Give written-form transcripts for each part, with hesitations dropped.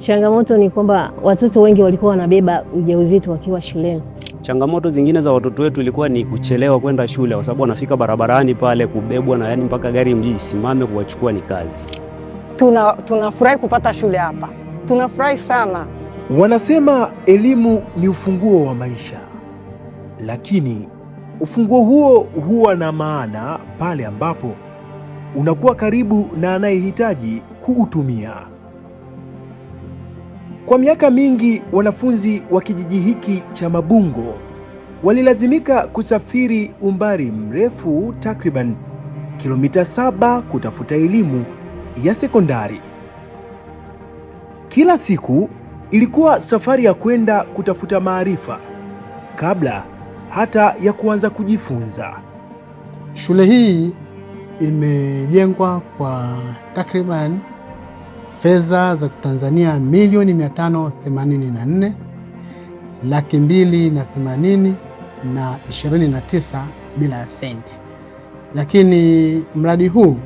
Changamoto ni kwamba watoto wengi walikuwa wanabeba ujauzito wakiwa shuleni. Changamoto zingine za watoto wetu ilikuwa ni kuchelewa kwenda shule, kwa sababu wanafika barabarani pale kubebwa na mpaka gari mji isimame kuwachukua ni kazi. Tunafurahi kupata shule hapa, tunafurahi sana. Wanasema elimu ni ufunguo wa maisha, lakini ufunguo huo huwa na maana pale ambapo unakuwa karibu na anayehitaji kuutumia. Kwa miaka mingi wanafunzi wa kijiji hiki cha Mabungo walilazimika kusafiri umbali mrefu takriban kilomita 7 kutafuta elimu ya sekondari. Kila siku ilikuwa safari ya kwenda kutafuta maarifa kabla hata ya kuanza kujifunza. Shule hii imejengwa kwa takriban fedha za Tanzania milioni 584,280,029 bila senti. Lakini mradi huu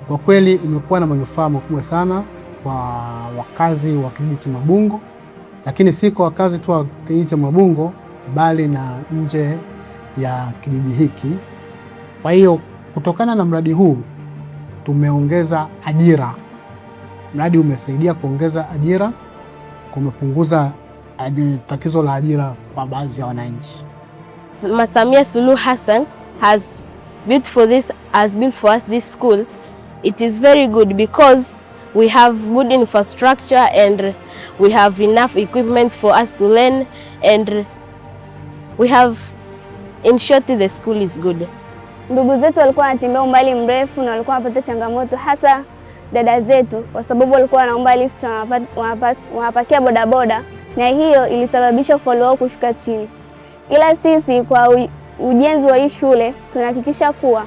kwa kweli umekuwa na manufaa makubwa sana kwa wakazi wa kijiji cha Mabungo, lakini si kwa wakazi tu wa kijiji cha Mabungo bali na nje ya kijiji hiki. Kwa hiyo kutokana na mradi huu tumeongeza ajira. Mradi umesaidia kuongeza ajira, kumepunguza tatizo la ajira kwa baadhi ya wananchi. Mama Samia Suluhu Hassan has built for us this school. It is very good because we have good infrastructure and we have enough equipment for us to learn, and we have, in short, the school is good. Ndugu zetu walikuwa wanatembea umbali mrefu na walikuwa wanapata changamoto, hasa dada zetu, kwa sababu walikuwa wanaomba lift, wanapakia bodaboda, na hiyo ilisababisha ufaulu wao kushuka chini. Ila sisi kwa ujenzi wa hii shule tunahakikisha kuwa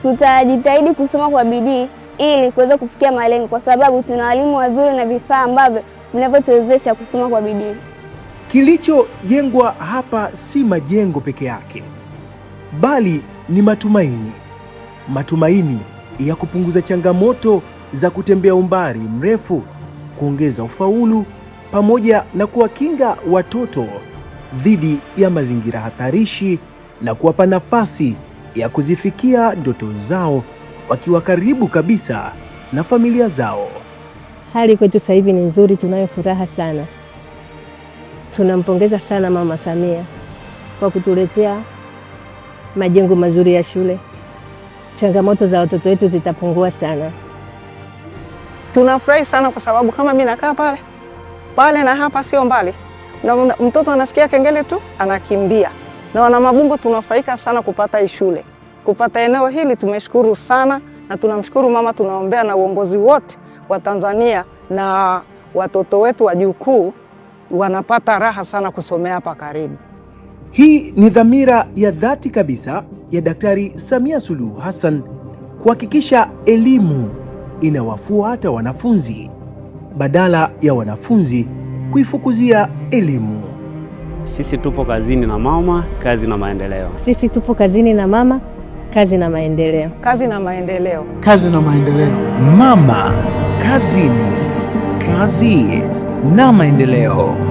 tutajitahidi kusoma kwa bidii ili kuweza kufikia malengo, kwa sababu tuna walimu wazuri na vifaa ambavyo vinavyotuwezesha kusoma kwa bidii. Kilichojengwa hapa si majengo peke yake, bali ni matumaini. Matumaini ya kupunguza changamoto za kutembea umbali mrefu, kuongeza ufaulu, pamoja na kuwakinga watoto dhidi ya mazingira hatarishi na kuwapa nafasi ya kuzifikia ndoto zao wakiwa karibu kabisa na familia zao. Hali kwetu sasa hivi ni nzuri, tunayo furaha sana. Tunampongeza sana Mama Samia kwa kutuletea majengo mazuri ya shule. Changamoto za watoto wetu zitapungua sana. Tunafurahi sana kwa sababu kama mimi nakaa pale na hapa sio mbali, na mtoto anasikia kengele tu anakimbia. Na wana Mabungo tunafurahika sana kupata hii shule, kupata eneo hili. Tumeshukuru sana na tunamshukuru mama. Tunaombea na uongozi wote wa Tanzania na watoto wetu wajukuu wanapata raha sana kusomea hapa karibu. Hii ni dhamira ya dhati kabisa ya Daktari Samia Suluhu Hassan kuhakikisha elimu inawafuata wanafunzi badala ya wanafunzi kuifukuzia elimu. Sisi tupo kazini na mama, kazi na maendeleo. Sisi tupo kazini na mama, kazi na maendeleo. Kazi na maendeleo. Kazi na maendeleo. Mama kazini, kazi na maendeleo.